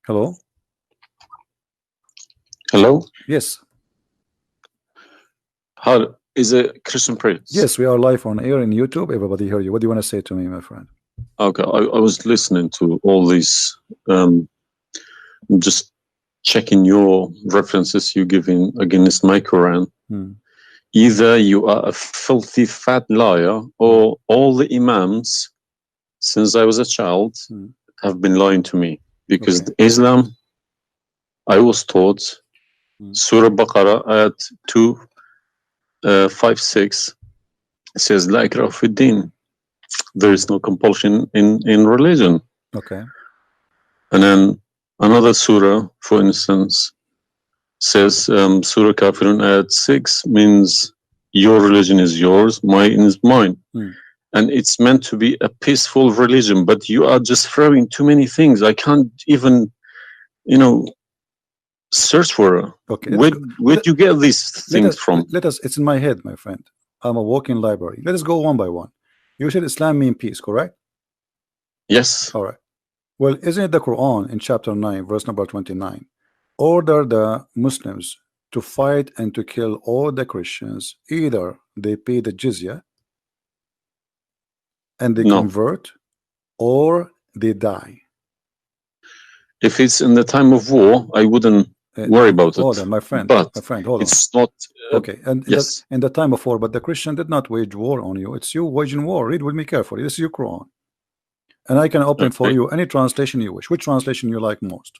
Hello? Hello? Yes. How is it Christian Prince? Yes, we are live on air in YouTube. Everybody hear you. What do you want to say to me, my friend? Okay, I was listening to all these, just checking your references you giving against my Quran. Either you are a filthy fat liar, or all the imams since I was a child have been lying to me, because Islam, I was taught Surah Baqarah ayat 256 says la ikraha fi din. There is no compulsion in religion. Okay. And then another surah, for instance, says Surah Kafirun ayat 6 means your religion is yours, mine is mine. And it's meant to be a peaceful religion, but you are just throwing too many things. I can't even, search for it. Okay. Where'd you get these things from? It's in my head, my friend. I'm a walking library. Let us go one by one. You said Islam means peace, correct? Yes. All right. Well, isn't it the Quran in chapter 9, verse number 29, order the Muslims to fight and to kill all the Christians, either they pay the jizya and they convert, or they die? If it's in the time of war, I wouldn't worry about it. Hold on, my friend. But my friend, hold on. It's not. Okay, and yes, in the time of war, but the Christian did not wage war on you. It's you waging war. Read with me carefully. This is your Quran, and I can open for you any translation you wish. Which translation you like most?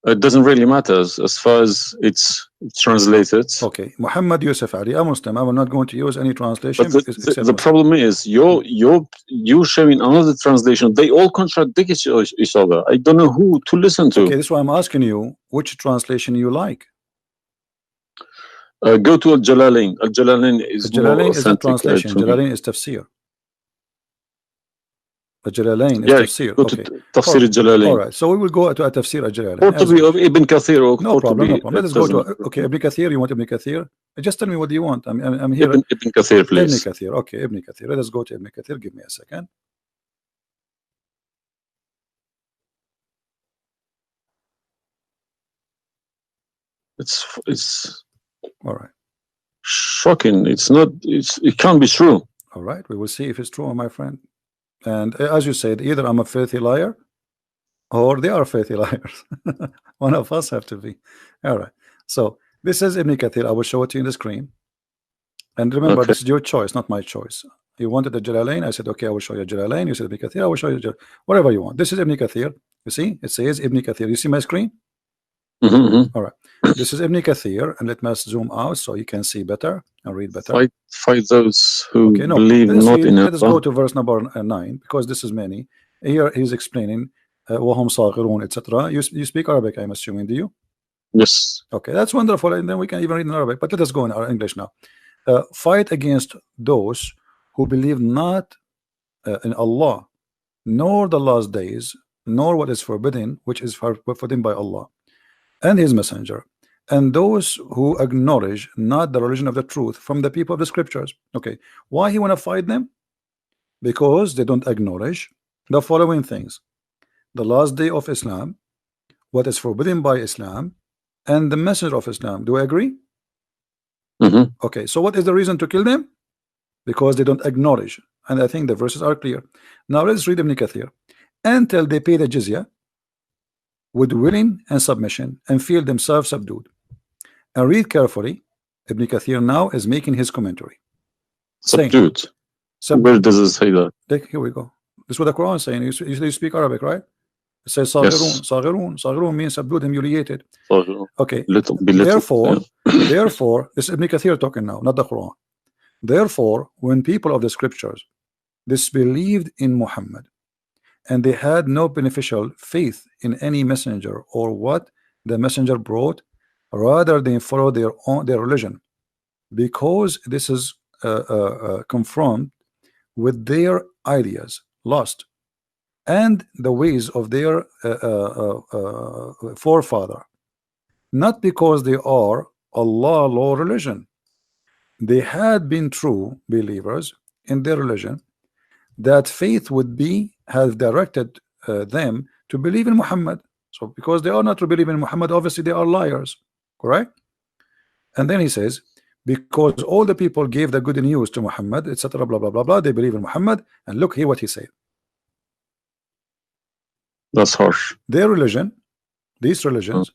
It doesn't really matter as far as it's translated. Okay, Muhammad Yusuf Ali, a Muslim. I'm not going to use any translation. But the problem is you're showing another translation. They all contradict each other. I don't know who to listen to. Okay, this is why I'm asking you which translation you like. Go to Al-Jalalain. Al-Jalalain is more authentic. Is a translation. Jalalain is tafsir. Al-Jalalain is tafsir. Okay. Tafsir Al-Jalalain. All right. So we will go to a tafsir Al-Jalalain. Or to be of Ibn Kathir. No problem. No problem. Let us go to Ibn Kathir. You want Ibn Kathir? Just tell me what do you want. I'm here. Ibn Kathir, please. Ibn Kathir. Okay, Ibn Kathir. Let us go to Ibn Kathir. Give me a second. It's all right. Shocking. It can't be true. All right. We will see if it's true, my friend. And as you said, either I'm a filthy liar or they are filthy liars. One of us have to be. All right. So this is Ibn Kathir. I will show it to you in the screen. And remember, this is your choice, not my choice. You wanted the Jalalain. I said, okay, I will show you Jalalain. You said Ibn Kathir. I will show you whatever you want. This is Ibn Kathir. You see, it says Ibn Kathir. You see my screen? All right. This is Ibn Kathir, and let me zoom out so you can see better and read better. Fight those who believe not in Allah. Let us go to verse number 9, because this is many. Here he's explaining وَهُمْ صَاغِرُونَ, etc. You speak Arabic, I'm assuming, do you? Yes. Okay, that's wonderful, and then we can even read in Arabic. But let us go in our English now. Fight against those who believe not in Allah, nor the last days, nor what is forbidden, which is forbidden by Allah and His Messenger, and those who acknowledge not the religion of the truth from the people of the scriptures. Okay, why he want to fight them? Because they don't acknowledge the following things: the last day of Islam, what is forbidden by Islam, and the messenger of Islam. Do I agree? Okay, so what is the reason to kill them? Because they don't acknowledge, and I think the verses are clear. Now let's read Ibn Kathir. Until they pay the jizya with willing and submission and feel themselves subdued. And read carefully. Ibn Kathir now is making his commentary. Subdued. Where does it say that? Here we go. This is what the Quran is saying. You speak Arabic, right? It says Saghirun. Saghirun means subdued, humiliated. Okay. Therefore, this is Ibn Kathir talking now, not the Quran. Therefore, when people of the scriptures disbelieved in Muhammad, and they had no beneficial faith in any messenger or what the messenger brought, rather they follow their religion, because this is confront with their ideas, lust, and the ways of their forefather, not because they are Allah law religion. They had been true believers in their religion, that faith would be have directed them to believe in Muhammad. So because they are not to believe in Muhammad, obviously they are liars, correct? And then he says, because all the people gave the good news to Muhammad, etc., blah blah blah blah, they believe in Muhammad. And look here what he said. That's harsh. Their religion, these religions,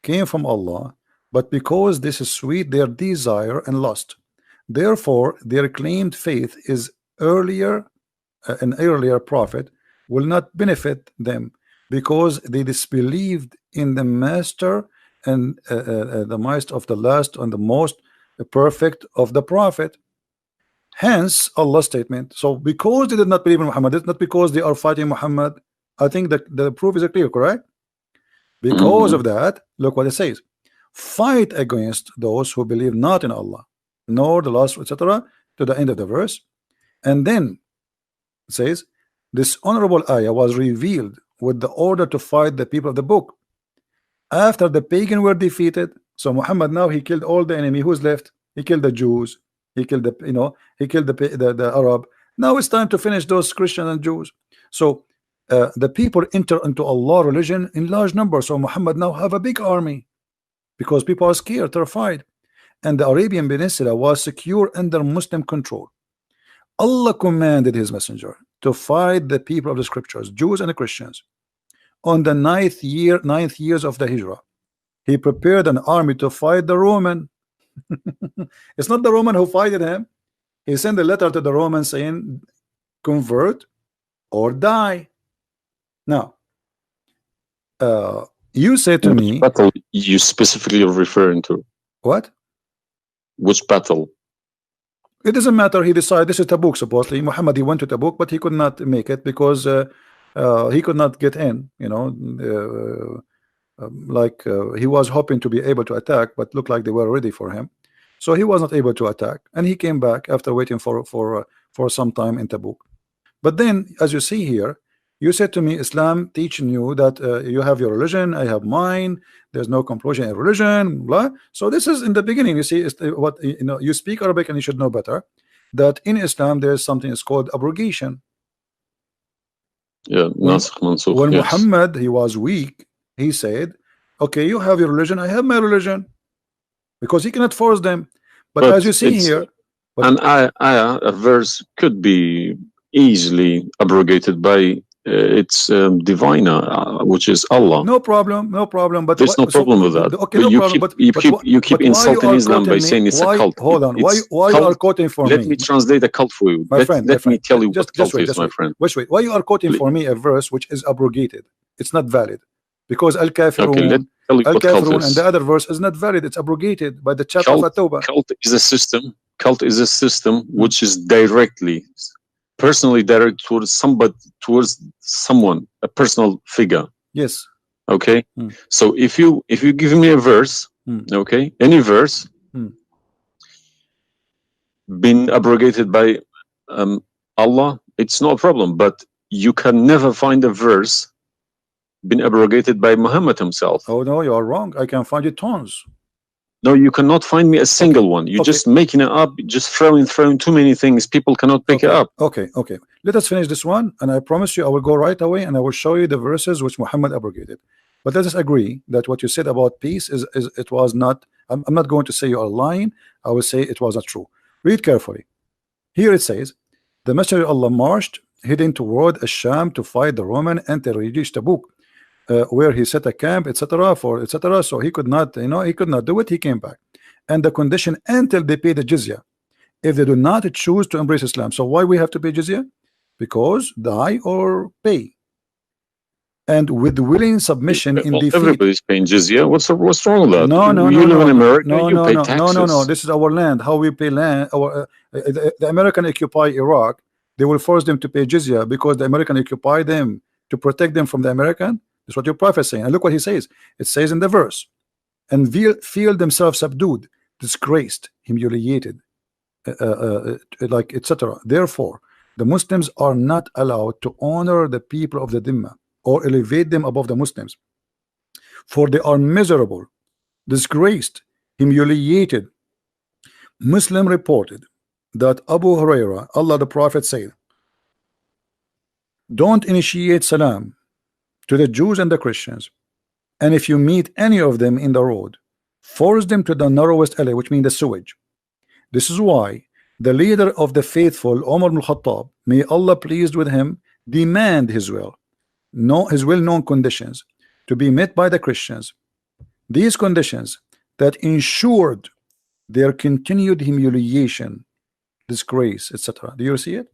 came from Allah, but because this is sweet, their desire and lust. Therefore, their claimed faith is earlier, an earlier prophet will not benefit them because they disbelieved in the master and the most of the last and the most perfect of the prophet. Hence Allah's statement. So because they did not believe in Muhammad, it's not because they are fighting Muhammad. I think that the proof is clear, correct? Because of that, look what it says: fight against those who believe not in Allah nor the last, etc., to the end of the verse. And then it says this honorable ayah was revealed with the order to fight the people of the book after the pagan were defeated. So Muhammad now he killed all the enemy. Who's left? He killed the Jews, he killed the he killed the Arab. Now it's time to finish those Christians and Jews. So the people enter into Allah religion in large numbers. So Muhammad now have a big army because people are scared, terrified, and the Arabian Peninsula was secure under Muslim control. Allah commanded his messenger to fight the people of the scriptures, Jews and Christians. On the ninth years of the Hijrah, he prepared an army to fight the Roman. It's not the Roman who fighted him. He sent a letter to the Romans saying, convert or die. Now, you said to me, battle you specifically referring to? What? Which battle? It doesn't matter. He decided this is Tabuk. Supposedly, Muhammad he went to Tabuk, but he could not make it because he could not get in. He was hoping to be able to attack, but looked like they were ready for him, so he was not able to attack, and he came back after waiting for some time in Tabuk. But then, as you see here, you said to me, Islam teaching you that you have your religion, I have mine. There's no compulsion in religion, blah. So this is in the beginning. You see, what you speak Arabic and you should know better that in Islam there is something is called abrogation. Yeah, when yes. Muhammad he was weak, he said, "Okay, you have your religion, I have my religion," because he cannot force them. But as you see here, a verse could be easily abrogated by its diviner, which is Allah. No problem, no problem. But there's no problem with that. Okay, no problem. You keep insulting Islam by saying it's a cult. Hold on. Why you are quoting for me? Let me translate a cult for you. Let me tell you what cult is, my friend. Wait. Why you are quoting for me a verse which is abrogated? It's not valid because al-kafirun, al-kafirun, and the other verse is not valid. It's abrogated by the chapter of At-Tawbah. Cult is a system. Cult is a system which is personally direct towards someone, a personal figure. Yes. Okay. So if you give me a verse, okay, any verse been abrogated by Allah, it's no problem. But you can never find a verse been abrogated by Muhammad himself. Oh no, you are wrong. I can find you tons. No, you cannot find me a single one. You're just making it up, just throwing too many things. People cannot pick it up. Okay. Let us finish this one, and I promise you I will go right away and I will show you the verses which Muhammad abrogated. But let us agree that what you said about peace is it was not. I'm not going to say you are lying. I will say it was not true. Read carefully. Here it says, the Messenger of Allah marched heading toward Asham to fight the Roman and to reach Tabuk. Where he set a camp, etc. So he could not, he could not do it. He came back, and the condition until they pay the jizya. If they do not choose to embrace Islam, so why we have to pay jizya? Because die or pay. And with willing submission in defeat. Everybody's paying jizya. What's wrong with that? No. You live in America. No. Pay taxes. No. This is our land. How we pay land? The American occupy Iraq. They will force them to pay jizya because the American occupy them to protect them from the American. That's what your prophet is saying. And look what he says. It says in the verse, and feel themselves subdued, disgraced, humiliated, etc. Therefore, the Muslims are not allowed to honor the people of the Dhimma or elevate them above the Muslims, for they are miserable, disgraced, humiliated. Muslim reported that Abu Huraira, Allah the Prophet said, don't initiate salam to the Jews and the Christians, and if you meet any of them in the road, force them to the narrowest alley, which means the sewage. This is why the leader of the faithful, Umar ibn Khattab, may Allah pleased with him, demand his well-known conditions to be met by the Christians. These conditions that ensured their continued humiliation, disgrace, etc. Do you see it?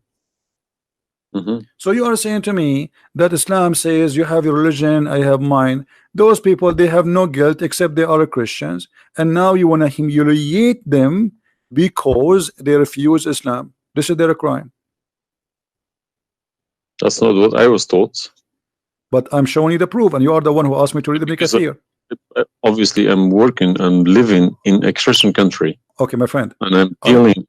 So you are saying to me that Islam says you have your religion, I have mine. Those people, they have no guilt except they are Christians, and now you want to humiliate them because they refuse Islam. This is their crime. That's not what I was taught. But I'm showing you the proof, and you are the one who asked me to read the Kathir. Obviously, I'm working and living in a Christian country. Okay, my friend. And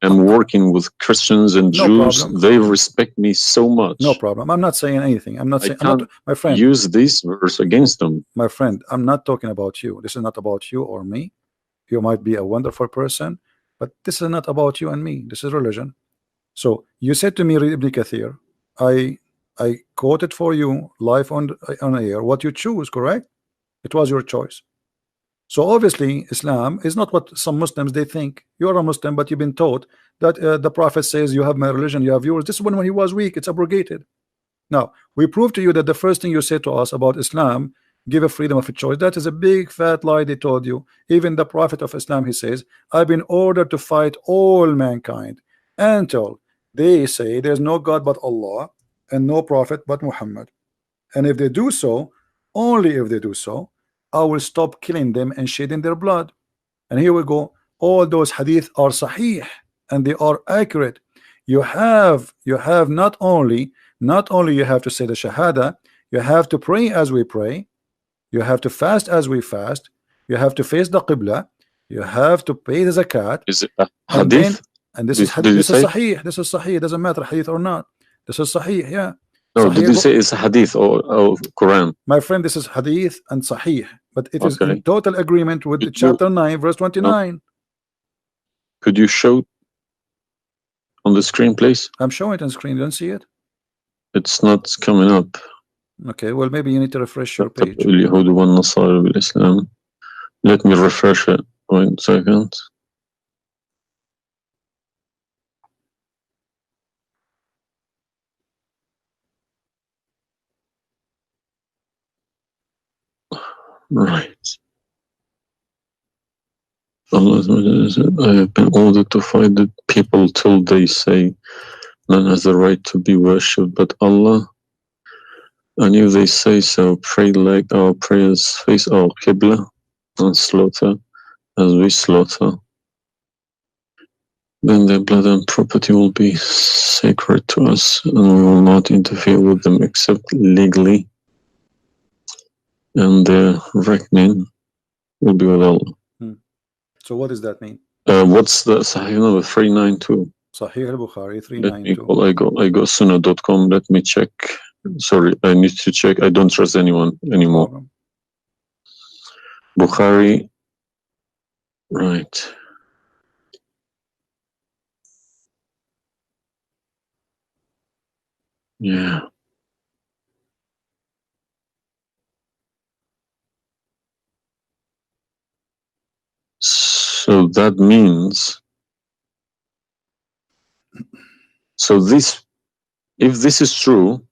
I'm working with Christians and Jews. Problem. They respect me so much. No problem. I'm not saying anything. I'm not saying. I'm not, my friend. Use this verse against them. My friend, I'm not talking about you. This is not about you or me. You might be a wonderful person, but this is not about you and me. This is religion. So you said to me, read Ibn Kathir. I quoted for you live on air what you choose, correct? It was your choice. So obviously Islam is not what some Muslims they think. You are a Muslim, but you've been taught that the Prophet says you have my religion, you have yours. This is when he was weak, it's abrogated. Now we prove to you that the first thing you said to us about Islam, give a freedom of a choice, that is a big fat lie they told you. Even the Prophet of Islam, he says, I've been ordered to fight all mankind until they say there's no God but Allah and no prophet but Muhammad, and if they do so, only if they do so, I will stop killing them and shedding their blood. And here we go. All those hadith are sahih and they are accurate. You have not only you have to say the shahada, you have to pray as we pray, you have to fast as we fast, you have to face the qibla, you have to pay the zakat. Is it a hadith? And this is sahih. This is sahih. It doesn't matter hadith or not. This is sahih. Yeah. No, did you say it's hadith or Quran? My friend, this is hadith and sahih, but it is in total agreement with the chapter 9 verse 29. No. Could you show on the screen, please? I'm showing it on screen. You don't see it? It's not coming up. Okay, well maybe you need to refresh your page. Let me refresh it. 1 second. Right. Allah said, I have been ordered to fight the people till they say none has the right to be worshipped but Allah. And if they say so, pray like our prayers, face our qibla, and slaughter as we slaughter. Then their blood and property will be sacred to us, and we will not interfere with them except legally. And their reckoning will be with Allah. So what does that mean? What's the Sahih number? 392. Sahih al-Bukhari 392. I go sunnah.com. Let me check. Sorry, I need to check. I don't trust anyone anymore. No Bukhari. Right. Yeah. So that means, so this, if this is true,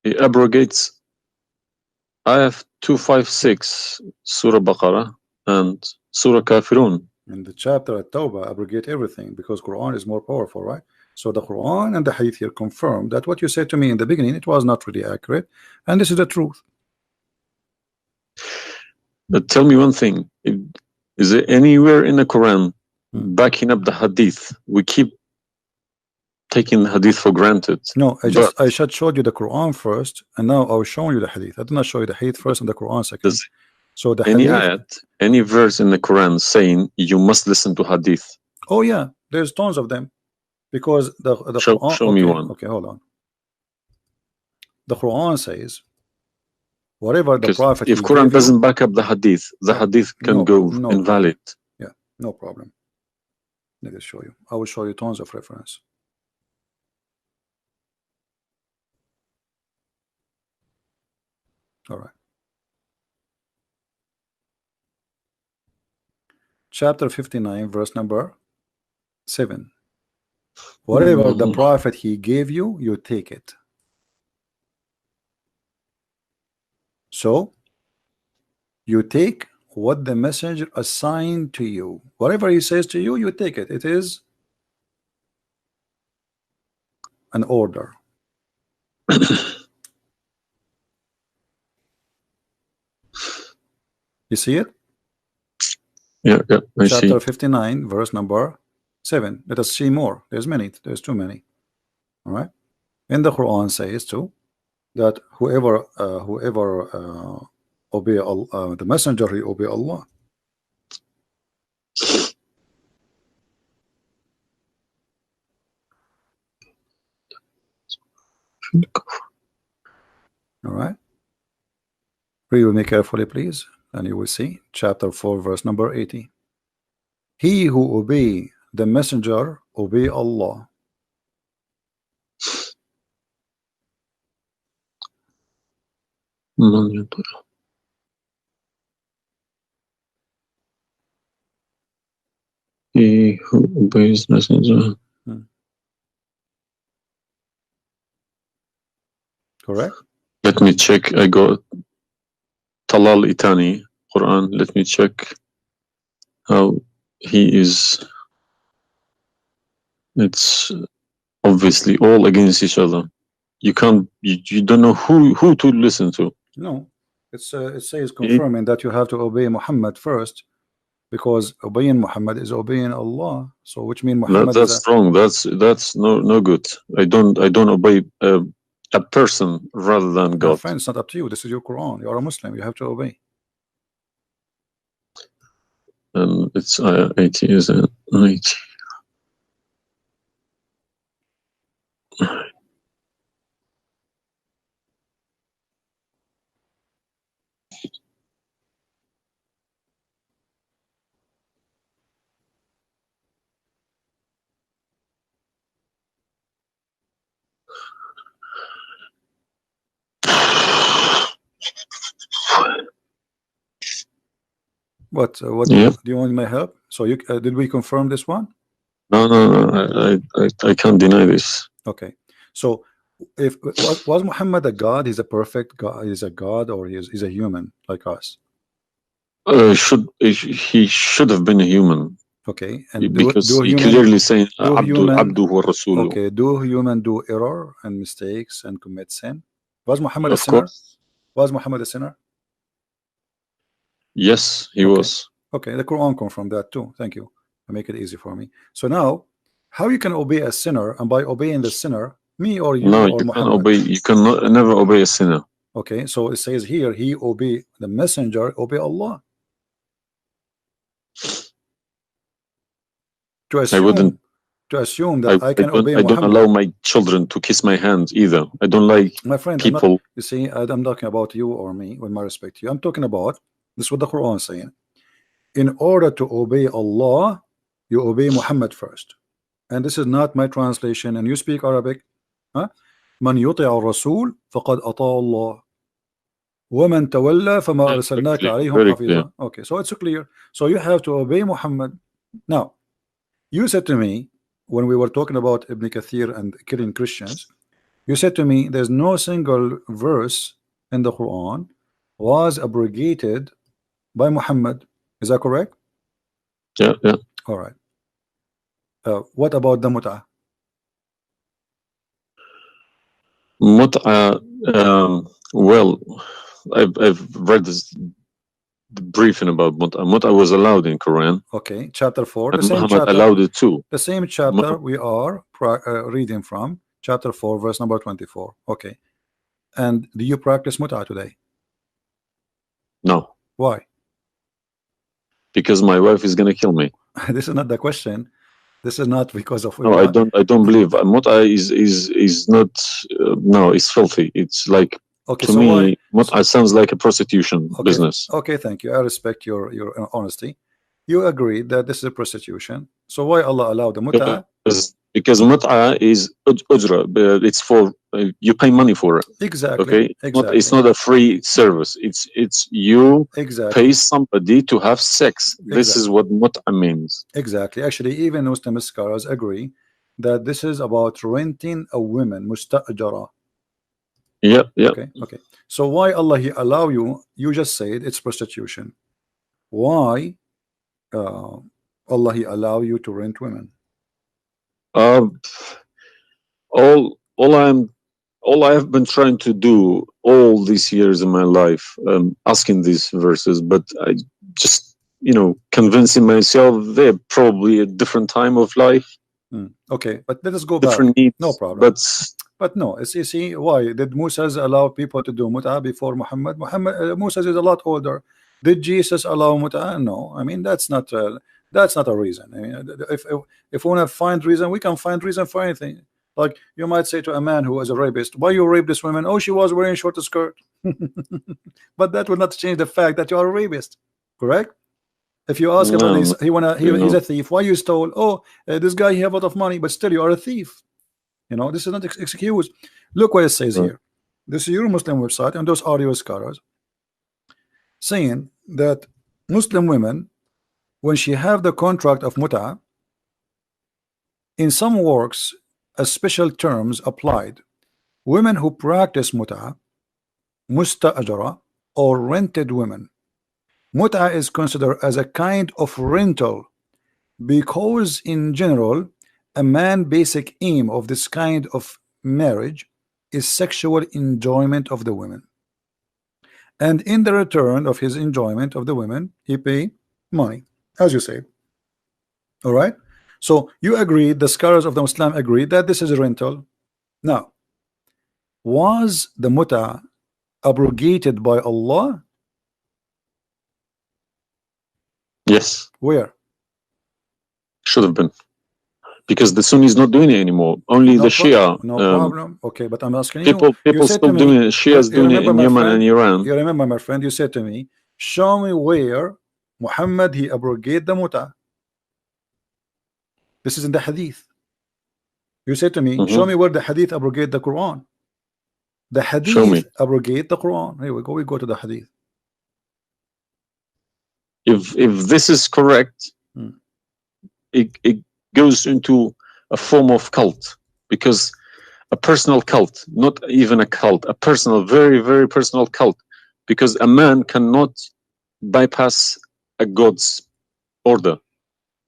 it abrogates ayah 256, Surah Baqarah, and Surah Kafirun. In the chapter at Tawbah, abrogate everything because Quran is more powerful, right? So the Quran and the Hadith here confirm that what you said to me in the beginning, it was not really accurate, and this is the truth. But tell me one thing, is there anywhere in the Quran backing up the Hadith? We keep taking the Hadith for granted. No, I just showed you the Quran first, and now I was showing you the Hadith. I did not show you the Hadith first and the Quran second. So the any Hadith, ayat, any verse in the Quran saying you must listen to Hadith? Oh yeah, there's tons of them, because the Quran. Show me one. Okay, hold on. The Quran says, whatever the Prophet. If Quran doesn't back up the Hadith can go invalid. Yeah, no problem. Let me show you. I will show you tons of reference. All right. Chapter 59, verse number 7. Whatever the prophet he gave you, you take it. So you take what the messenger assigned to you. Whatever he says to you, you take it. It is an order. You see it? Yeah, I Chapter see. 59, verse number 7. Let us see more. There's many. There's too many. All right. And the Quran says too that whoever obey the messenger, he obey Allah. All right. Read with me carefully, please, and you will see chapter 4, verse number 80. He who obey the messenger obey Allah. He who obeys messenger. Correct. Let me check. I got Talal Itani Quran. Let me check how he is. It's obviously all against each other. You can't. You don't know who to listen to. No, it says confirming that you have to obey Muhammad first, because obeying Muhammad is obeying Allah. So which means Muhammad that's wrong. That's no good. I don't obey a person rather than God. My friend, it's not up to you. This is your Quran. You are a Muslim. You have to obey. And it's 80, isn't it? 80. What Yeah. do you want my help? So you did we confirm this one? No. I can't deny this. Okay. So if was Muhammad a god? He's a perfect god. He's a god, or he's a human like us? He should have been a human. Okay. And because do he human, clearly saying human, Abdu wa Rasuluh. okay, do human do error and mistakes and commit sin? Was Muhammad a Of sinner? course. Was Muhammad a sinner? Yes, he was. Okay, the Quran confirmed that too. Thank you. I make it easy for me. So now, how you can obey a sinner, and by obeying the sinner, me or you No, or you Muhammad? can obey. You can never obey a sinner. Okay, so it says here, he obey the messenger, obey Allah. To assume that I can obey Muhammad. I don't allow my children to kiss my hand either. I don't like my friend, people. You see, I'm talking about you or me, with my respect to you. I'm talking about this is what the Quran is saying. In order to obey Allah, you obey Muhammad first. And this is not my translation. And you speak Arabic. من يطع الرسول فقد أطاع الله ومن تولى فما أرسلناك عليهم حفيظا. Okay, so it's clear. So you have to obey Muhammad. Now, you said to me when we were talking about Ibn Kathir and killing Christians, you said to me there's no single verse in the Quran was abrogated by Muhammad. Is that correct? Yeah. All right. What about the mut'ah? Mut'ah, well, I've read this briefing about mut'ah. Mut'ah was allowed in Quran. Okay, chapter 4. And the same Muhammad chapter allowed it too. The same chapter we are reading from, chapter 4, verse number 24. Okay. And do you practice mut'ah today? No. Why? Because my wife is going to kill me. This is not the question. This is not because of. No, I don't believe mut'ah is not. No, it's filthy. It's like, okay, to so me, mut'ah sounds like a prostitution business. Okay, thank you. I respect your honesty. You agree that this is a prostitution. So why Allah allowed the mut'ah? Because mut'ah is ujra. It's for you pay money for it. Exactly. Okay, Exactly. it's not a free service. It's you Exactly. pay somebody to have sex. This Exactly. is what mut'a means. Exactly. Actually, even Muslim scholars agree that this is about renting a woman, musta'jara. Yeah, yeah. Okay. Okay. So why Allah He allow you? You just said it's prostitution. Why Allah He allow you to rent women? Um, all I have been trying to do all these years in my life, asking these verses, but I just, convincing myself they're probably a different time of life, Okay, but let us go different back. needs. No problem. But no, it's, you see, why did Moses allow people to do mut'ah before Muhammad? Moses is a lot older. Did Jesus allow mut'ah? No. I mean, that's not a reason. I mean, if we want to find reason, we can find reason for anything. Like you might say to a man who was a rapist, why you rape this woman? Oh, she was wearing short skirt. But that will not change the fact that you are a rapist, correct? If you ask about this, he's a thief. Why you stole? Oh, this guy he have a lot of money, but still you are a thief. This is not excuse. Look what it says here. This is your Muslim website, and those are your scholars saying that Muslim women, when she have the contract of mut'ah, in some works, a special terms applied. Women who practice mut'ah, musta'jara, or rented women. Mut'ah is considered as a kind of rental because in general a man's basic aim of this kind of marriage is sexual enjoyment of the women, and in the return of his enjoyment of the women he pay money, as you say. All right, so you agree, the scholars of the Muslim agree that this is a rental. Now, was the mut'ah abrogated by Allah? Yes. Where? Should have been, because the Sunni is not doing it anymore. Only the Shia. No problem. Okay, but I'm asking people you said still to me, doing it. Shia's doing it in Yemen and Iran. You remember, my friend, you said to me, show me where Muhammad he abrogated the mut'ah. This is in the hadith. You said to me, show me where the hadith abrogate the Quran. The hadith abrogate the Quran. Here we go. We go to the hadith. If this is correct, it goes into a form of cult, because a personal cult, not even a cult, a personal, very, very personal cult, because a man cannot bypass a God's order.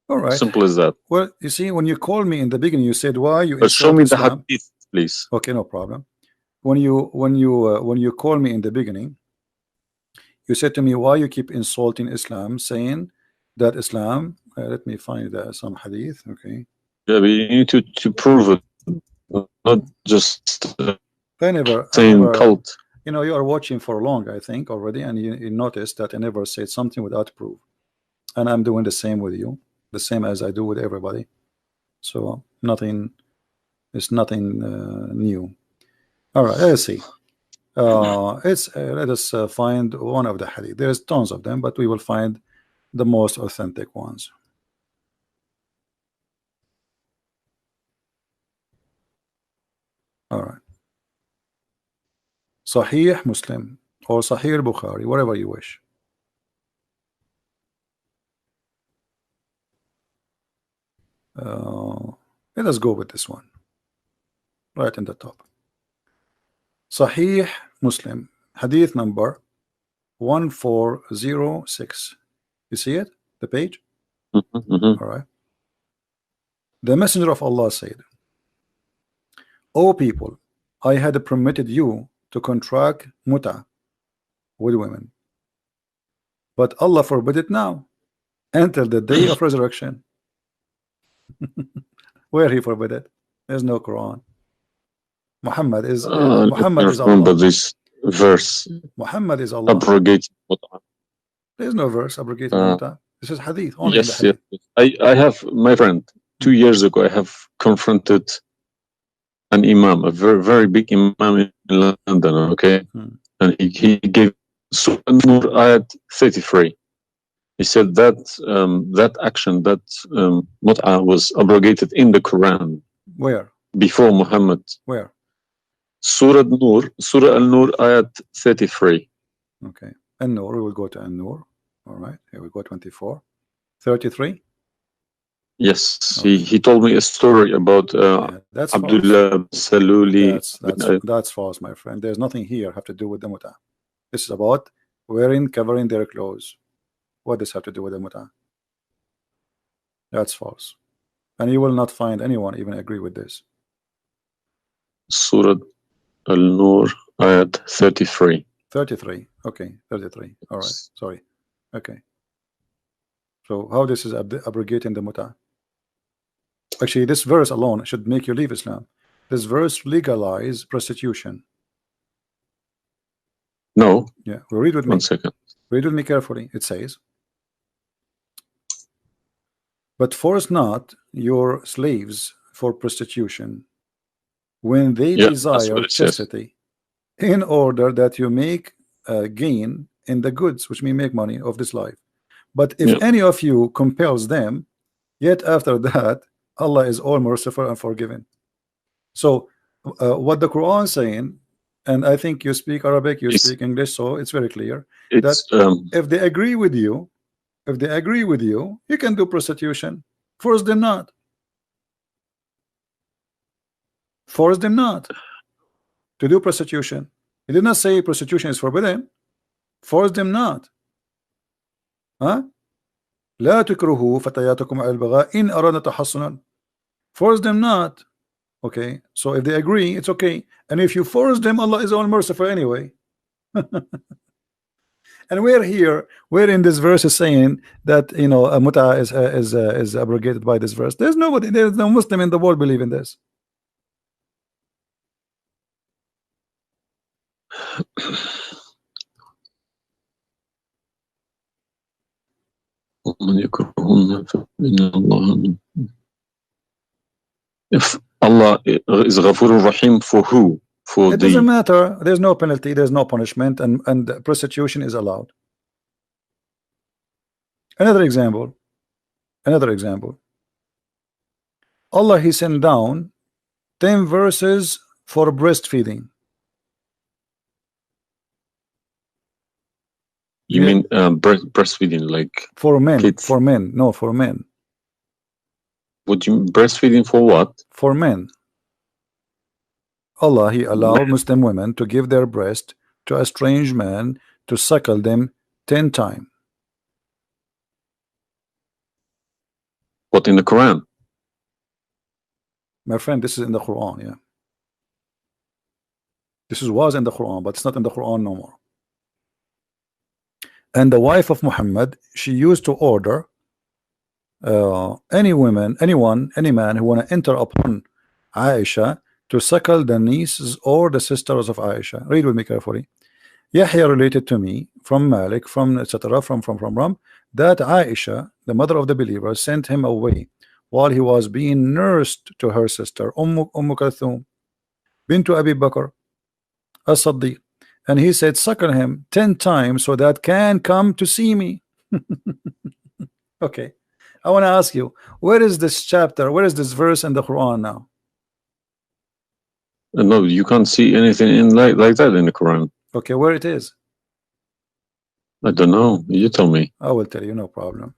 All right. Simple as that. Well, you see, when you called me in the beginning, you said, why you show me Islam? the hadith, please. Okay, no problem. When you call me in the beginning, you said to me, why you keep insulting Islam, saying that Islam, let me find some hadith. Okay. Yeah, but you need to prove it, not just saying cult. You are watching for long, I think, already, and you noticed that I never said something without proof, and I'm doing the same with you, the same as I do with everybody. So it's nothing new. All right, let's see. Let us find one of the hadith. There's tons of them, but we will find the most authentic ones. All right. Sahih Muslim or Sahih Bukhari, whatever you wish. Let us go with this one right in the top. Sahih Muslim, hadith number 1406. You see it, the page? All right. The Messenger of Allah said, O people, I had permitted you to contract mut'ah with women, but Allah forbid it now until the day of resurrection. Where he forbid it? There's no Quran. Muhammad is Allah. Remember this verse. Muhammad is Allah. Abrogated. There's no verse abrogated mut'ah. This is hadith. Only yes, in the hadith. Yes. I have, my friend, 2 years ago, I have confronted an imam, a very, very big imam in London, okay? And he gave Surah Nur ayat 33. He said that that action, that mut'ah was abrogated in the Quran. Where? Before Muhammad. Where? Surah Al-Nur, ayat 33. Okay. An-Nur, we will go to An-Nur. All right. Here we go, 24. 33? Yes, Okay. he told me a story about That's Abdullah Saluli. That's false, my friend. There's nothing here have to do with the muta. This is about covering their clothes. What does have to do with the muta? That's false. And you will not find anyone even agree with this. Surah Al-Nur, ayat 33. 33. Okay, 33. All right. Sorry. Okay. So how this is abrogating the muta? Actually, this verse alone should make you leave Islam. This verse legalize prostitution. No. Yeah. Well, read with me. 1 second. Read with me carefully. It says, but force not your slaves for prostitution when they desire chastity, in order that you make gain in the goods, which mean make money of this life. But if any of you compels them, yet after that Allah is all merciful and forgiving. So what the Quran is saying, and I think you speak Arabic, you speak English, so it's very clear that if they agree with you, you can do prostitution. Force them not. Force them not to do prostitution. He did not say prostitution is forbidden. Force them not. Huh? لا تكرهوا فتياتكم على البغاء إن أردنا تحصنا. Force them not. Okay, so if they agree, it's okay. And if you force them, Allah is all merciful anyway. And we're in this verse is saying that, you know, a muta is abrogated by this verse. There's no Muslim in the world believe in this. If Allah is Ghafur Rahim, for who? It doesn't matter. There's no penalty, there's no punishment, and prostitution is allowed. Another example. Allah, He sent down 10 verses for breastfeeding. You mean breastfeeding, like for men? Kids. For men, no, for men. Would you breastfeeding for what? For men. Allah, He allowed Muslim women to give their breast to a strange man to suckle them 10 times. What, in the Quran? My friend, this is in the Quran, yeah. This was in the Quran, but it's not in the Quran no more. And the wife of Muhammad, she used to order any man who want to enter upon Aisha to suckle the nieces or the sisters of Aisha. Read with me carefully. Yahya related to me from Malik, from etc. from that Aisha, the mother of the believer, sent him away while he was being nursed to her sister Umm Kulthum bint Abi Bakr as-Siddiq, and he said, suckle him 10 times so that can come to see me. Okay, I want to ask you, where is this chapter, where is this verse in the Quran now? No, you can't see anything in like that in the Quran. Okay, where it is? I don't know. You tell me. I will tell you, no problem.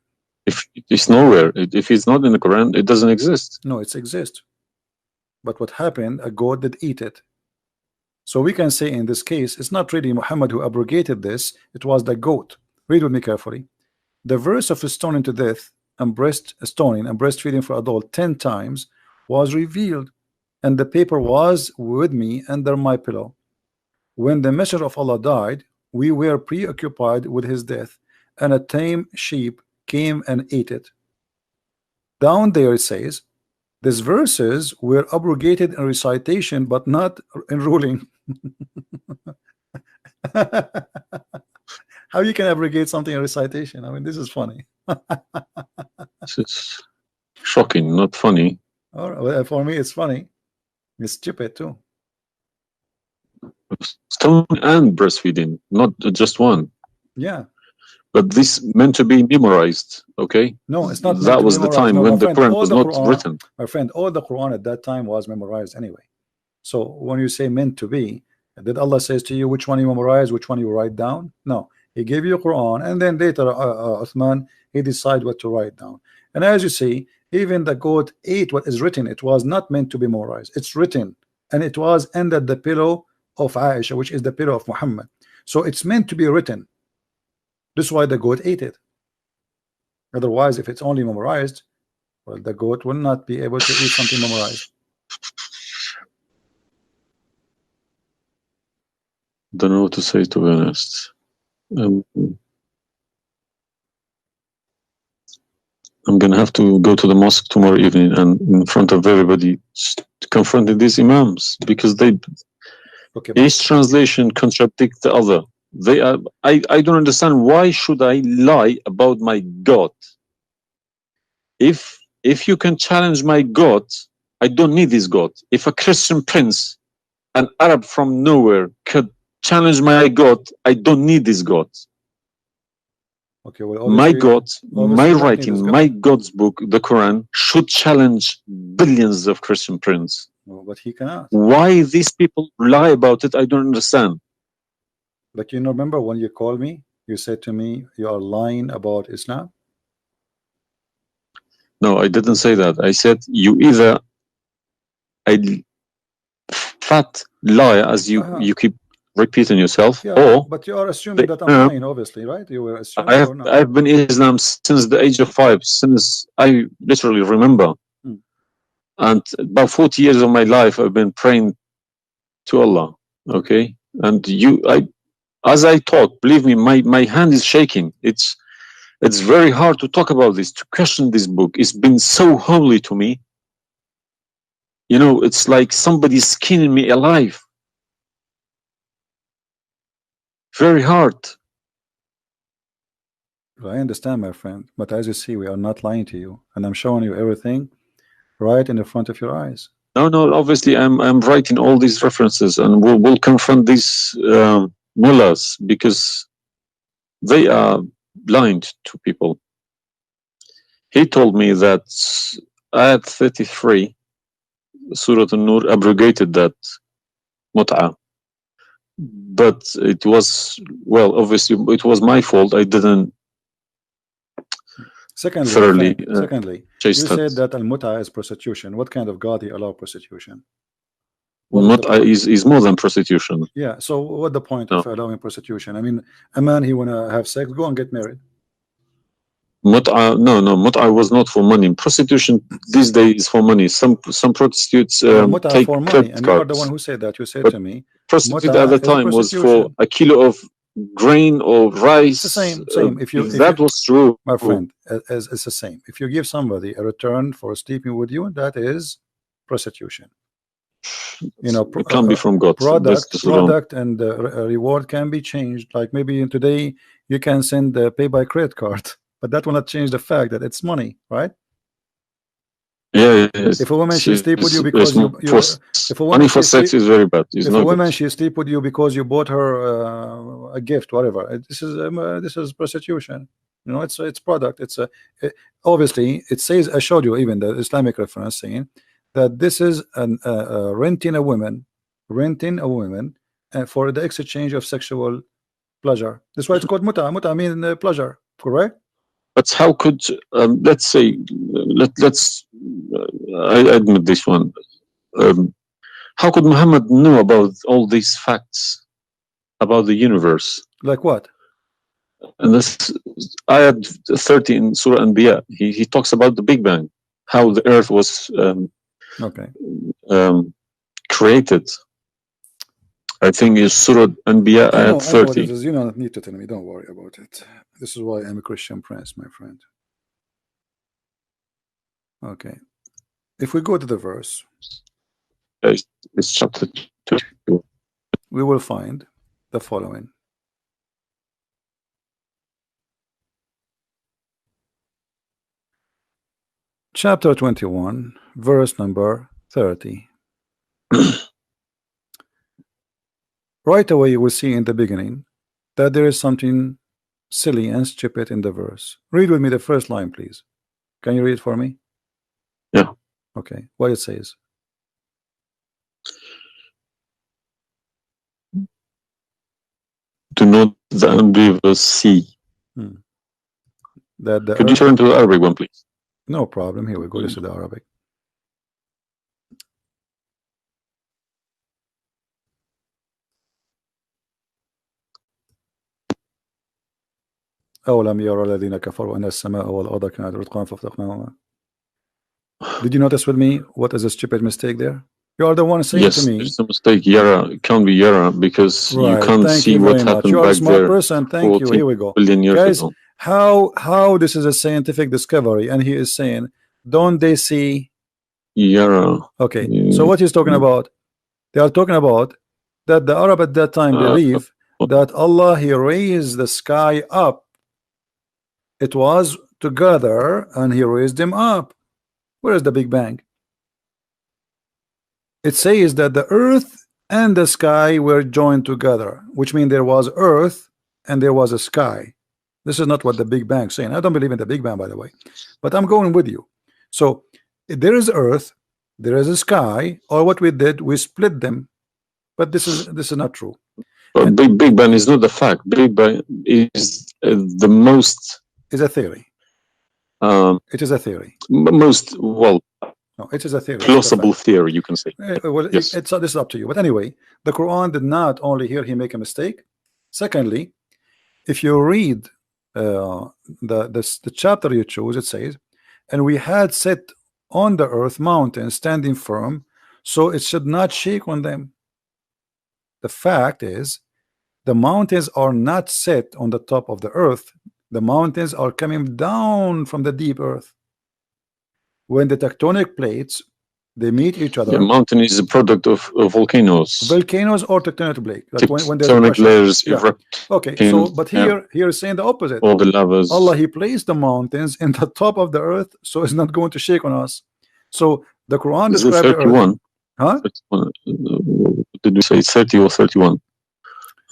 If it's nowhere, if it's not in the Quran, it doesn't exist. No, it exists. But what happened? A goat did eat it. So we can say in this case, it's not really Muhammad who abrogated this. It was the goat. Read with me carefully. The verse of stoning to death and stoning and breastfeeding for adult 10 times was revealed, and the paper was with me under my pillow. When the messenger of Allah died, we were preoccupied with his death, and a tame sheep came and ate it. Down there it says, these verses were abrogated in recitation, but not in ruling. How you can abrogate something in recitation? I mean, this is funny. This is shocking, not funny. All right, well, for me, it's funny. It's stupid too. Stone and breastfeeding, not just one. Yeah. But this meant to be memorized, okay? No, it's not. That was the time when the Quran was not written. My friend, all the Quran at that time was memorized anyway. So when you say meant to be, did Allah says to you which one you memorize, which one you write down? No, He gave you Quran, and then later Uthman, he decide what to write down. And as you see, even the goat ate what is written. It was not meant to be memorized. It's written, and it was under the pillow of Aisha, which is the pillow of Muhammad. So it's meant to be written. This is why the goat ate it. Otherwise, if it's only memorized, well, the goat will not be able to eat something memorized. Don't know what to say, to be honest. I'm gonna have to go to the mosque tomorrow evening and in front of everybody confronting these imams, because they each translation contradicts the other. They are. I don't understand, why should I lie about my God? If you can challenge my God, I don't need this God. If a Christian prince, an Arab from nowhere, could challenge my God, I don't need this God. Okay, well, my God, my writing, my God's book, the Quran, should challenge billions of Christian princes. No, but he cannot. Why these people lie about it, I don't understand. But you remember when you called me, you said to me, you are lying about Islam? No, I didn't say that. I said you either a fat liar, as you keep repeating yourself, or but you are assuming that I'm lying, obviously, right? You were assuming. I've been Islam since the age of 5, since I literally remember, and about 40 years of my life I've been praying to Allah. Okay, and as I talk, believe me, my hand is shaking. It's very hard to talk about this, to question this book. It's been so holy to me. You know, it's like somebody's skinning me alive. Very hard. I understand, my friend, but as you see, we are not lying to you, and I'm showing you everything right in the front of your eyes. No, obviously I'm writing all these references, and we'll confront these mullahs, because they are blind to people. He told me that Ayat 33, Surah An-Nur, abrogated that mut'ah. But it was, well, obviously it was my fault. I didn't thoroughly Secondly, you said that al-mut'ah is prostitution. What kind of God he allow prostitution? Mut'ah is more than prostitution. Yeah, so what the point of allowing prostitution? I mean, a man, he wanna have sex, go and get married. Mut'ah, no, mut'ah was not for money. Prostitution these days is for money. Some prostitutes take for money, and you are the one who said that. You said to me, prostitute at the time was for a kilo of grain or rice. It's the same. If that was true, my friend, it's the same. If you give somebody a return for sleeping with you, that is prostitution. You know, it can't be from God. Product and reward can be changed. Like maybe today you can send pay by credit card, but that will not change the fact that it's money, right? Yeah. If a woman she sleep with you because if a woman money for sex is very bad. If a woman she sleep with you because you bought her a gift, whatever, this is prostitution. You know, it's product. Obviously it says, I showed you even the Islamic reference saying that this is renting a woman for the exchange of sexual pleasure. That's why it's called mut'ah. Mut'ah means pleasure, correct? But how could let's say let's I admit this one. How could Muhammad know about all these facts about the universe? Like what? And this ayat 30 in Surah Anbiya, he talks about the Big Bang, how the earth was created. I think it's Surah Anbiya ayat 30. You don't need to tell me, don't worry about it. This is why I'm a Christian prince, my friend. Okay. If we go to the verse, it's chapter 2. We will find the following. Chapter 21, verse number 30. Right away you will see in the beginning that there is something silly and stupid in the verse. Read with me the first line, please. Can you read for me? Yeah. Okay. What it says? to know the unbelievers see. That the Could you turn to the Arabic one, please? No problem. Here we go. This is the Arabic. أولم يرى الذين كفروا أن السماء والأرض كانت رتقا ففتقناهما. Did you notice with me what is a stupid mistake there? You are the one saying Yes, to me. there's a mistake. Yara, it can't be Yara because you can't Thank see you what very much. happened You are a back smart there person. Thank you. 14 Here we go. billion years Guys, ago. how this is a scientific discovery, and he is saying, don't they see? Yara. Okay, so what he's talking about? They are talking about that the Arab at that time believe that Allah, he raised the sky up. It was together and he raised them up. Where is the Big Bang? It says that the earth and the sky were joined together, which means there was earth and there was a sky. This is not what the Big Bang is saying. I don't believe in the Big Bang, by the way, but I'm going with you. So there is earth, there is a sky, or what we did, we split them. But this is not true. But Big Bang is not the fact. Big Bang is the most. Is a theory. It is a theory. Most no, it is a theory. Plausible theory, you can say. Well, yes. This is up to you. But anyway, the Quran did not only here he make a mistake. Secondly, if you read the chapter you choose, it says, and we had set on the earth mountains standing firm, so it should not shake on them. The fact is, the mountains are not set on the top of the earth. The mountains are coming down from the deep earth. When the tectonic plates they meet each other. The mountain is a product of volcanoes. Volcanoes or tectonic plate. Like when tectonic layers erupt. Okay, so but here is saying the opposite. All the lavas. Allah, he placed the mountains in the top of the earth, so it's not going to shake on us. So the Quran describes 31. Huh? 31. Did we say 30 or 31?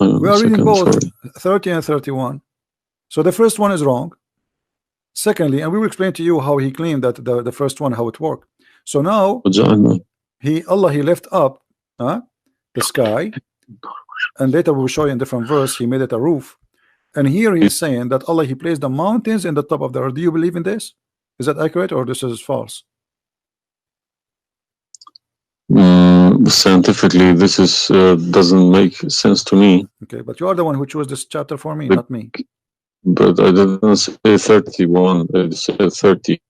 We are reading both 30 and 31. So the first one is wrong. Secondly, and we will explain to you how he claimed that the first one, how it worked. So now Allah he left up the sky, and later we will show you in different verse he made it a roof. And here he's saying that Allah he placed the mountains in the top of the earth. Do you believe in this? Is that accurate or this is false? Scientifically, this is doesn't make sense to me. Okay, but you are the one who chose this chapter for me, not me. But I didn't say 31. I said 30.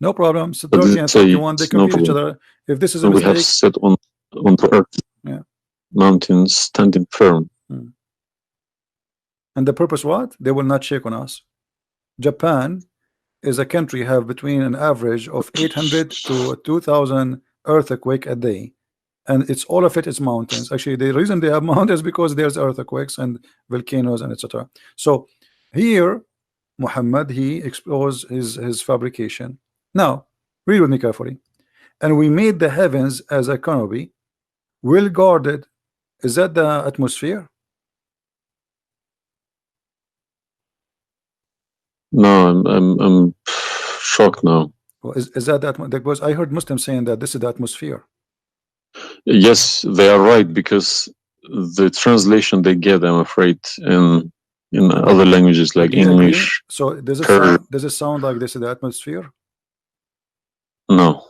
No problem. So 30 and 31 they complete each other. If this is a mistake, we have set on the earth, mountains standing firm. And the purpose what? They will not shake on us. Japan is a country have between an average of 800 to 2,000 earthquake a day, and it's all of it is mountains. Actually, the reason they have mountains because there's earthquakes and volcanoes and etc. So here Muhammad he exposed his fabrication. Now read with me carefully. And we made the heavens as a canopy, well guarded. Is that the atmosphere? No, I'm shocked now. Well, is that because I heard Muslims saying that this is the atmosphere? Yes, they are right, because the translation they get, I'm afraid, in other languages like English. So does it sound like this is the atmosphere? No.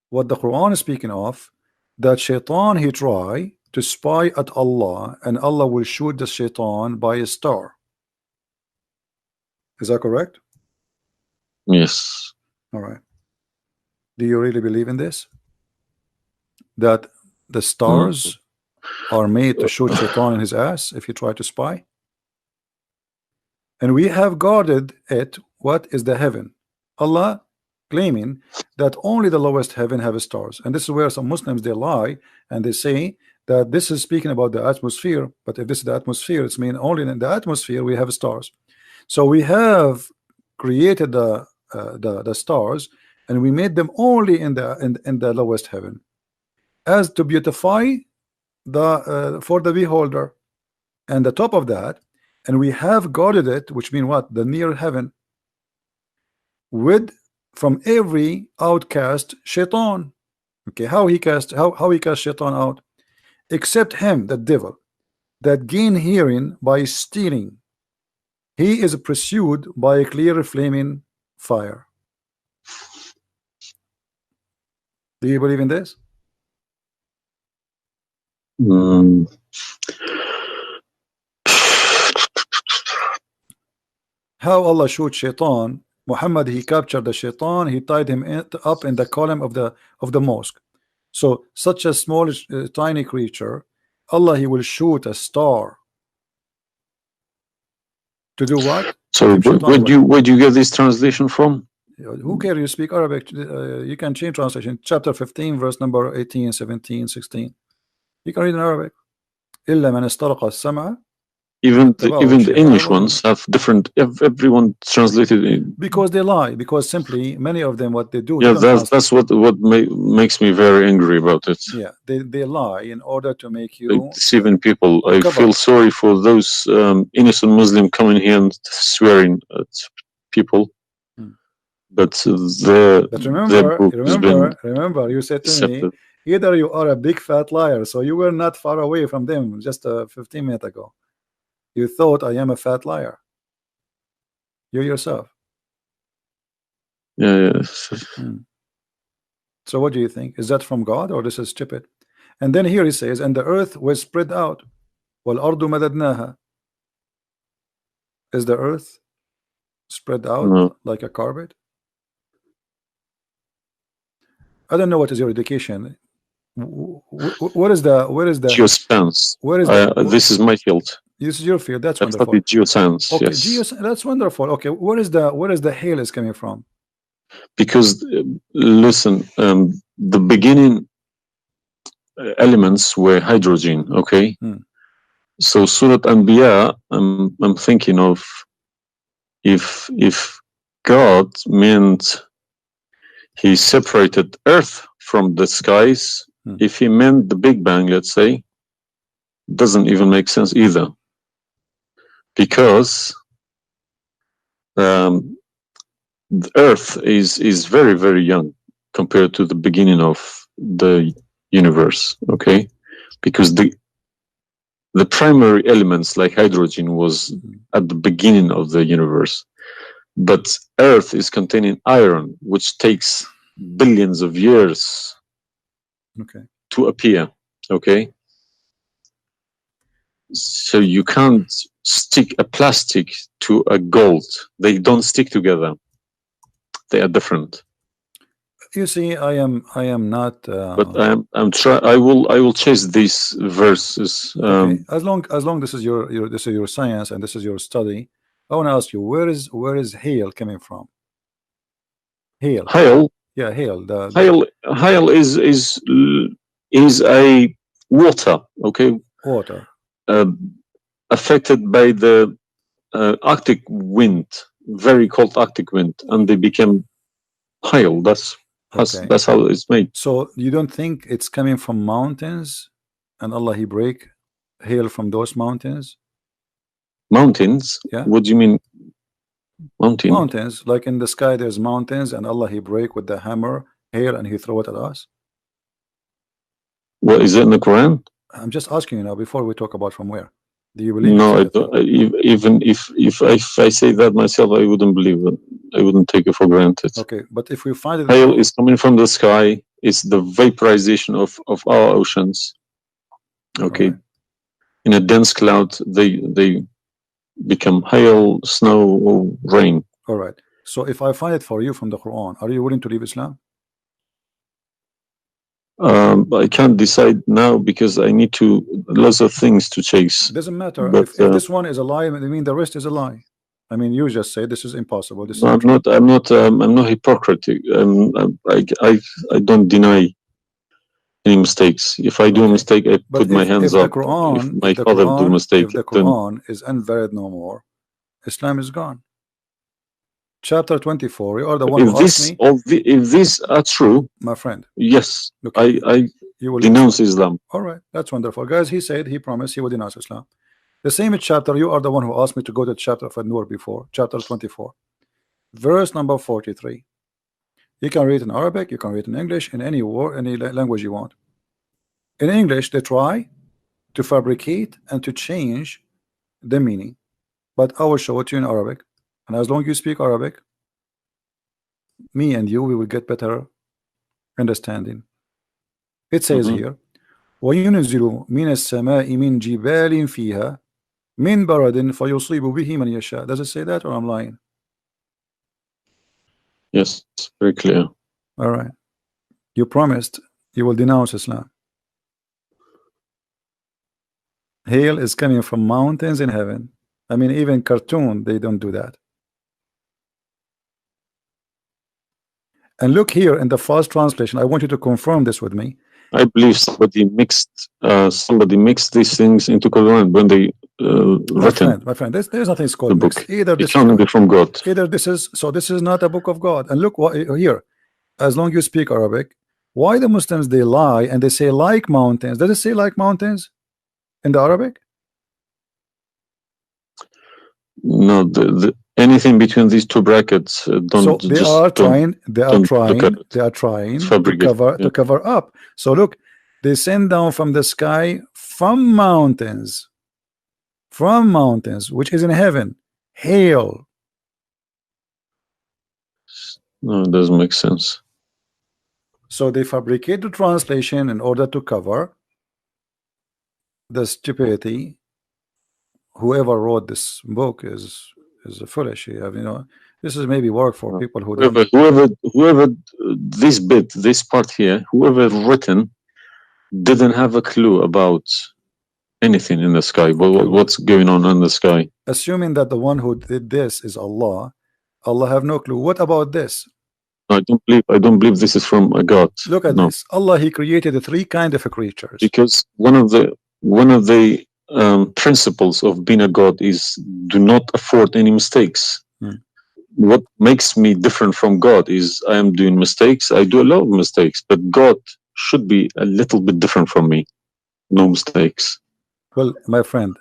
What the Quran is speaking of, that shaitan he try to spy at Allah, and Allah will shoot the shaitan by a star. Is that correct? Yes. All right. Do you really believe in this? That the stars are made to shoot shaitan in his ass if you try to spy? And we have guarded it. What is the heaven? Allah claiming that only the lowest heaven have stars, and this is where some Muslims they lie and they say that this is speaking about the atmosphere. But if this is the atmosphere, it's mean only in the atmosphere we have stars. So we have created the stars, and we made them only in the lowest heaven, as to beautify the for the beholder, and the top of that, and we have guarded it, which mean what? The near heaven, with from every outcast shaitan. Okay, how he cast shaitan out? Except him, the devil, that gain hearing by stealing. He is pursued by a clear flaming fire. Do you believe in this? How Allah shoot shaitan? Muhammad, he captured the shaitan, he tied him up in the column of the mosque. So such a small tiny creature, Allah, he will shoot a star to do what? So where do you get this translation from? Who cares? You speak Arabic, you can change translation. Chapter 15 verse number 18, 17, 16. You can read in Arabic. إلا من استرق السمع. Even the English ones have different. Everyone translated it because they lie. Because simply many of them, what they do. Yeah, that's what makes me very angry about it. Yeah, they lie in order to make you like deceiving people. I feel sorry for those innocent Muslim coming here and swearing at people. But remember, you said to me, either you are a big fat liar, so you were not far away from them just 15 minutes ago. You thought I am a fat liar. You yourself. Yeah. So what do you think? Is that from God or this is stupid? And then here he says, and the earth was spread out. وَالْأَرْضُ مَدَدْنَاهَا. Is the earth spread out like a carpet? I don't know what is your education. What is the geoscience? This is my field. This is your field. That's wonderful. Geoscience. Okay, yes. That's wonderful. Okay, where is the hail is coming from? Because listen, the beginning elements were hydrogen. Okay, so Surat Anbiya, I'm thinking of if God meant he separated earth from the skies, if he meant the Big Bang, let's say, doesn't even make sense either, because the earth is very, very young compared to the beginning of the universe. Okay, because the primary elements like hydrogen was at the beginning of the universe, but earth is containing iron, which takes billions of years to appear. Okay, so you can't stick a plastic to a gold. They don't stick together. They are different. You see, I am not. But I will chase these verses. Okay. As long this is your science and this is your study, I want to ask you, where is hail coming from? Hail. Yeah, hail. Hail is a water. Okay. Water. Affected by the Arctic wind, very cold Arctic wind, and they became hail. That's how it's made. So you don't think it's coming from mountains, and Allah he break hail from those mountains? Mountains? Yeah. What do you mean? Mountains, like in the sky, there's mountains, and Allah he break with the hammer hail, and he throw it at us. What is it in the Quran? I'm just asking you now before we talk about from where. Do you believe? No, I don't. Even if I say that myself, I wouldn't believe it. I wouldn't take it for granted. Okay, but if we find it, hail is coming from the sky. It's the vaporization of our oceans. Okay, in a dense cloud, they become hail, snow, or rain. All right. So if I find it for you from the Quran, are you willing to leave Islam? I can't decide now because I need lots of things to chase. It doesn't matter. But, if this one is a lie, I mean the rest is a lie. I mean, you just say this is impossible. This I'm not hypocritic. I don't deny any mistakes. If I do a mistake, I put my hands up. If my father do a mistake, if the Quran is invalid no more, Islam is gone. Chapter 24. You are the one who asked me. If these are true, my friend. Yes, I denounce Islam. All right, that's wonderful, guys. He said he promised he would denounce Islam. The same chapter. You are the one who asked me to go to chapter of An-Nur before. Chapter 24, verse number 43. You can read in Arabic. You can read in English. In any word, any language you want. In English, they try to fabricate and to change the meaning. But I will show it to you in Arabic, and as long as you speak Arabic, me and you, we will get better understanding. It says here, وَيُنْزِلُ مِنَ السَّمَاءِ مِنْ جِبَالٍ فِيهَا مِنْ بَرَدٍ فَيُصِيبُ بِهِ مَنْ يَشَاءُ. Does it say that, or I'm lying? Yes, very clear. All right. You promised you will denounce Islam. Hail is coming from mountains in heaven. I mean, even cartoon, they don't do that. And look here in the first translation. I want you to confirm this with me. I believe somebody mixed these things into Quran when they written. My friend, there's nothing called the book. mixed. Either It this can't be from God. Either this is this is not a book of God. And look what here. As long as you speak Arabic, why the Muslims they lie and they say like mountains? Does it say like mountains in the Arabic? No, anything between these two brackets don't. So they are trying to cover up. So look, they send down from the sky from mountains, which is in heaven, hail. No, it doesn't make sense. So they fabricate the translation in order to cover the stupidity. Whoever wrote this book is foolish. This is maybe work for people who whoever this part here, whoever written didn't have a clue about anything in the sky. What's going on in the sky? Assuming that the one who did this is Allah have no clue. What about this? I don't believe this is from a God. Look at this. Allah, he created three kind of creatures. Because one of the principles of being a God is do not afford any mistakes. What makes me different from God is I am doing mistakes. I do a lot of mistakes, but God should be a little bit different from me. No mistakes. Well, my friend,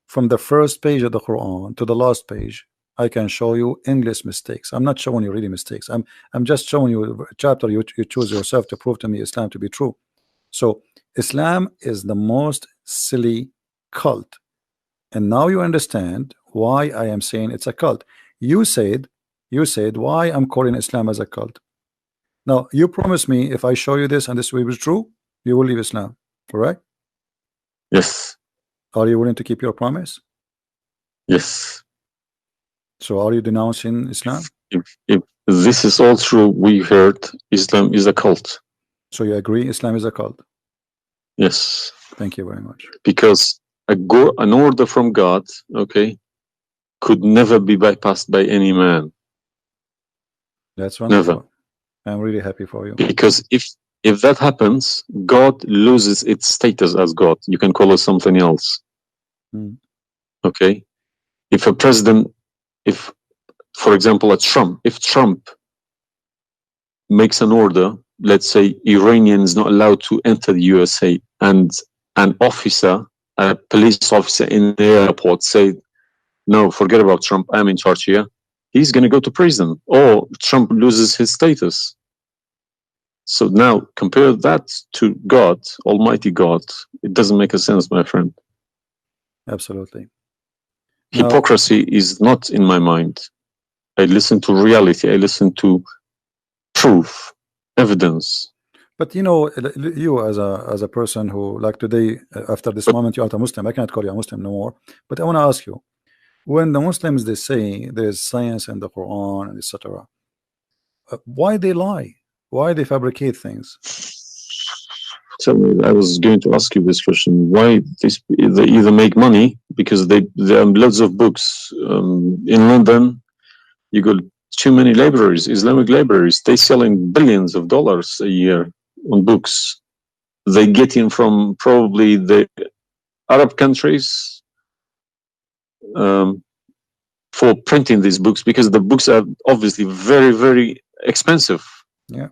from the first page of the Quran to the last page, I can show you endless mistakes. I'm not showing you really mistakes. I'm just showing you a chapter you choose yourself to prove to me Islam to be true. So Islam is the most silly cult, and now you understand why I am saying it's a cult. You said why I'm calling Islam as a cult. Now you promise me if I show you this and this will be true, you will leave Islam, correct? Yes. Are you willing to keep your promise? Yes. So are you denouncing Islam? If this is all true, we heard Islam is a cult. So you agree Islam is a cult? Yes. Thank you very much. Because an order from God, okay, could never be bypassed by any man. That's wonderful. Never. I'm really happy for you. Because if that happens, God loses its status as God. You can call it something else. Okay? If a president, for example, if Trump makes an order, let's say Iranian is not allowed to enter the USA, and an officer, a police officer in the airport say, no, forget about Trump, I'm in charge here, he's going to go to prison, or Trump loses his status. So now compare that to God, Almighty God. It doesn't make a sense, my friend. Absolutely. Hypocrisy is not in my mind. I listen to reality. I listen to proof, evidence. But you as a person who, like today, after this moment, you are a Muslim. I cannot call you a Muslim no more. But I want to ask you, when the Muslims they say there is science in the Quran and etc., why they lie? Why they fabricate things? Tell me, I was going to ask you this question. Why they either make money because there are loads of books in London. You got too many libraries, Islamic libraries. They selling billions of dollars a year on books. They get in from probably the Arab countries for printing these books because the books are obviously very, very expensive. Yeah.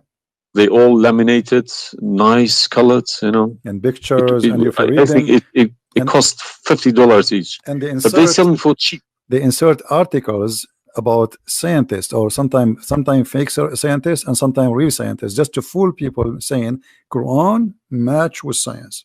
They all laminated, nice, colored, and pictures. And if you read I think it costs $50 each. And but they sell them for cheap. They insert articles about scientists, or sometimes fake scientists and sometimes real scientists, just to fool people, saying Quran match with science.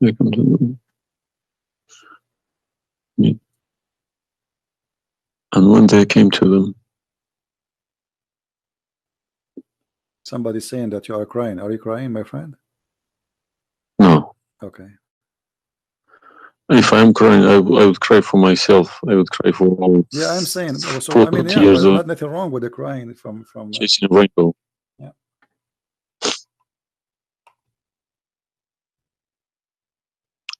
Welcome to- And when they came to them, somebody's saying that you are crying. Are you crying, my friend? no. Okay. If I'm crying, I would cry for myself. I would cry for all. Yeah, I'm saying. So 40 I mean, yeah, years but of nothing wrong with the crying from. chasing a rainbow. Yeah.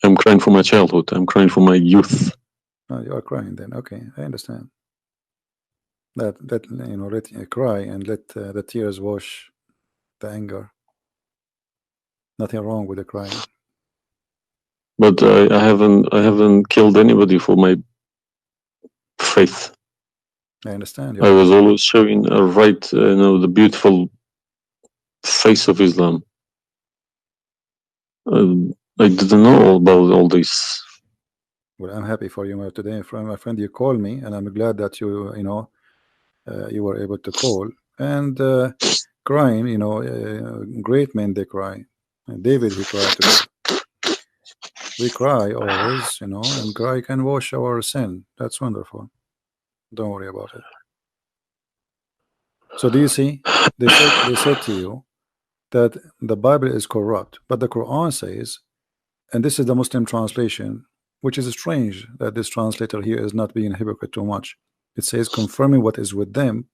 I'm crying for my childhood. I'm crying for my youth. No, you are crying then. Okay, I understand. That you know, let cry and let the tears wash the anger. Nothing wrong with the crying. But I haven't killed anybody for my faith. I understand. I was always showing the beautiful face of Islam. I didn't know about all this. Well, I'm happy for you today, my friend. You called me, and I'm glad that you were able to call and crying. You know, great men they cry. David, he cried to God. We cry always, you know, and cry can wash our sin. That's wonderful. Don't worry about it. So do you see? They said to you that the Bible is corrupt, but the Quran says, and this is the Muslim translation, which is strange that this translator here is not being hypocrite too much. It says confirming what is with them,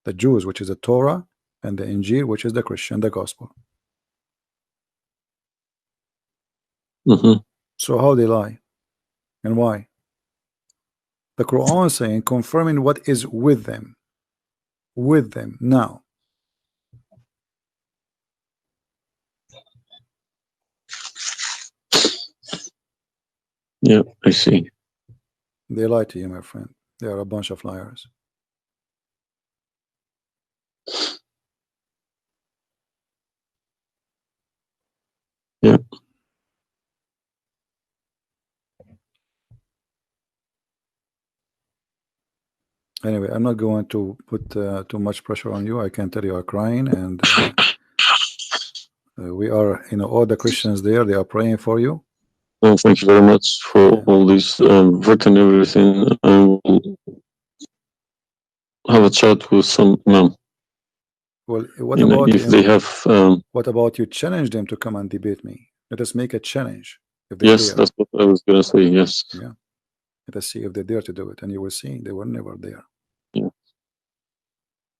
the Jews, which is the Torah, and the Injil, which is the Christian, the gospel. So how they lie and why? The Quran is saying confirming what is with them now. Yeah, I see. They lie to you, my friend. They are a bunch of liars. Yeah. Anyway, I'm not going to put too much pressure on you. I can tell you are crying, and we are, you know, all the Christians there, they are praying for you. Well, thank you very much for all this written everything. I will have a chat with some imam. Well, what about if they have? What about you challenge them to come and debate me? Let us make a challenge. If they Yes, dare. that's what I was gonna say. Yes. Yeah. Let us see if they dare to do it, and you will see they were never there. Yeah.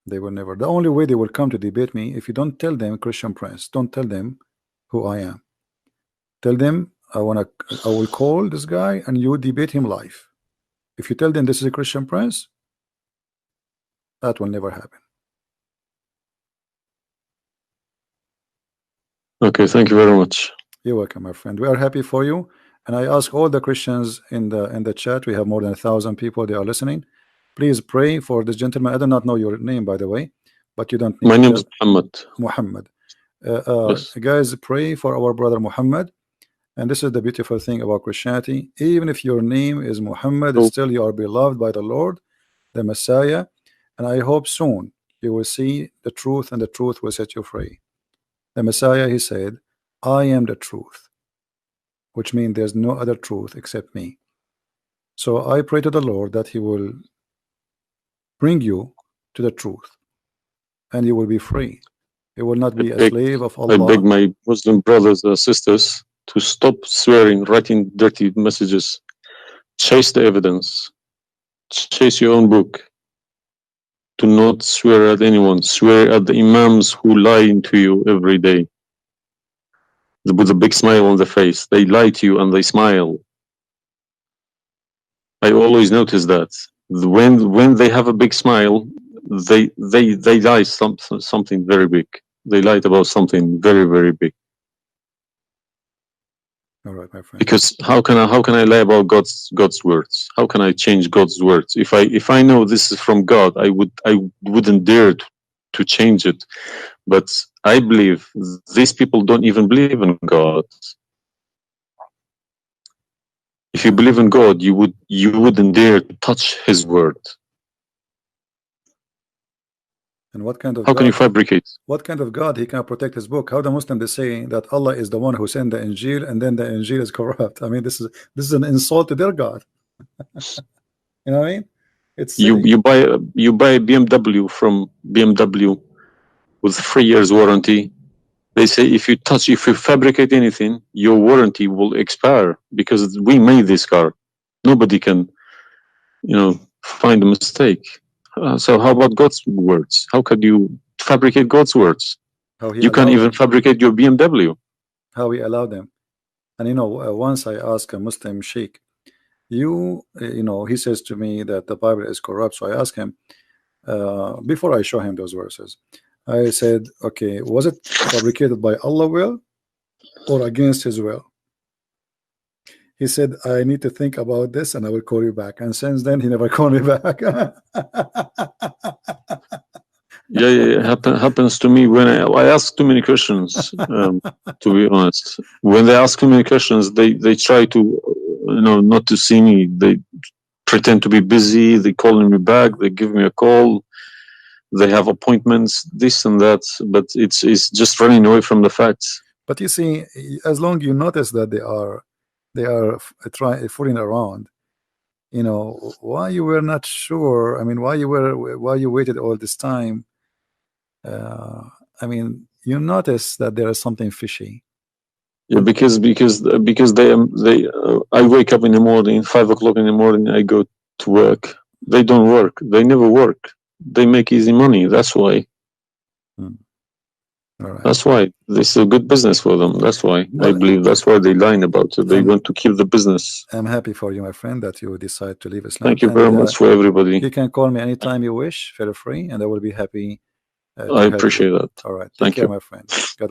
They will never. The only way they will come to debate me, if you don't tell them, Christian Prince, don't tell them who I am. Tell them I will call this guy and you debate him live. If you tell them this is a Christian Prince, that will never happen. Okay, thank you very much. You're welcome, my friend. We are happy for you, and I ask all the Christians in the chat. We have more than 1,000 people. They are listening. Please pray for this gentleman. I do not know your name, by the way, but you don't need. My name is Muhammad. Muhammad. Yes. Guys, pray for our brother Muhammad. And this is the beautiful thing about Christianity. Even if your name is Muhammad, still you are beloved by the Lord, the Messiah. And I hope soon you will see the truth, and the truth will set you free. The Messiah, he said, I am the truth, which means there's no other truth except me. So I pray to the Lord that he will bring you to the truth, and you will be free. You will not be a slave of Allah. I beg my Muslim brothers and sisters to stop swearing, writing dirty messages. Chase the evidence. Chase your own book. Do not swear at anyone. Swear at the imams who lie to you every day. With a big smile on the face. They lie to you and they smile. I always notice that. When they have a big smile, they lie something very big. They lied about something very, very big. All right, my friend. Because how can I lie about God's words? How can I change God's words? If I know this is from God, I wouldn't dare to change it. But I believe these people don't even believe in God. If you believe in God, you wouldn't dare to touch His word. And what kind of how God, can you fabricate? What kind of God he can protect his book? How the Muslim is saying that Allah is the one who sent the Injil, and then the Injil is corrupt? I mean, this is an insult to their God. You know what I mean? It's You silly. you buy a BMW from BMW with 3 years warranty. They say if you fabricate anything, your warranty will expire because we made this car. Nobody can, find a mistake. So how about God's words? How could you fabricate God's words? How he You can't allowed even them. fabricate your BMW. How he allowed them. And once I asked a Muslim sheikh, he says to me that the Bible is corrupt. So I asked him, before I show him those verses, I said, okay, was it fabricated by Allah will or against his will? He said, I need to think about this and I will call you back. And since then, he never called me back. Yeah, happens to me when I ask too many questions. To be honest, when they ask too many questions, they try to, not to see me. They pretend to be busy. They calling me back. They give me a call. They have appointments, this and that. But it's just running away from the facts. But you see, as long you notice that they are fooling around, why you were not sure. I mean, why you waited all this time. I mean, you notice that there is something fishy. Yeah, because I wake up in the morning, 5 o'clock in the morning. I go to work. They don't work. They never work. They make easy money. That's why. All right. That's why this is a good business for them. That's why Well, I believe that's why they lying about it. They want to keep the business. I'm happy for you, my friend, that you decide to leave Islam. Thank you very much for everybody. You can call me anytime you wish, feel free, and I will be happy. I appreciate that. All right. Take Thank care, you. my friend. God